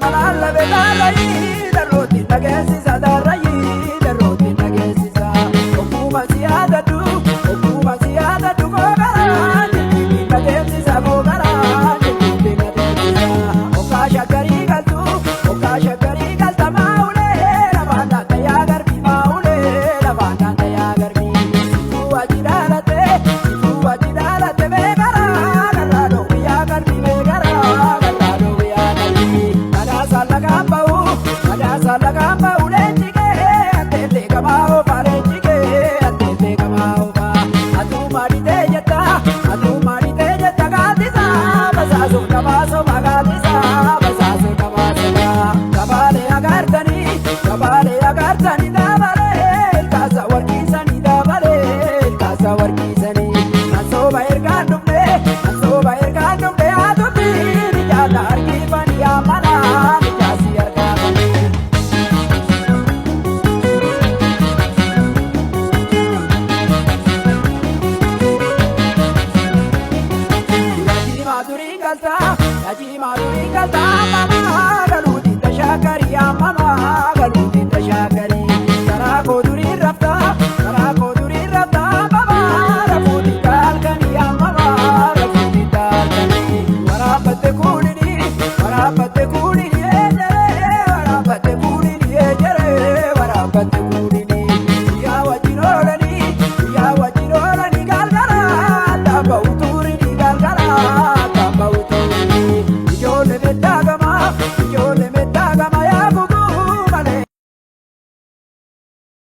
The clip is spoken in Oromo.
malala bedalayi daroti nageessisa darrayi daroti nageessisa okkuma siyaadatu googaraa jechuutti nageessisa googaraa jechuutti nageessisa okkaa shakkarii galta maaulee lafaan dhaata yaa garbii maaulee lafaan dhaata yaa garbii situu achi dhaalate beekaraa garraa dhoowwi yaa garbii beekaraa garraa dhoowwi yaa garbii kadhaasa lagaan ba'u leenjigee atteellee gamaa oofaa leenjigee atteellee gamaa oofaa atuu maadhitee jetta gaaddisaa basaasuuf nabaasoma gaaddisaa basaasuuf nabaasoma gabaalee agartanii daabalee ilkaasa warqiisanii daabalee ilkaasa warqiisanii ansooba ergaan dhufne haatuutti nijaata argiifanii amanaa nijaasi argaamanii. Yajimaa duriin galtaa ammamaa galuutiin tashaakarii ammamaa galuutiin tashaakarii karaa koo duriin raftaa ammamaa rafuutiin taalkanii ammamaa rafuutiin taalkanii waraabbatte kuulini eejeree waraabbatte kuulini eejeree waraabbatte kuulini guyyaa wajjin oolanii galgalaa dhaabba utuurini galgalaa dhaabba utuurini ijoollee beddaa gamaa ijoollee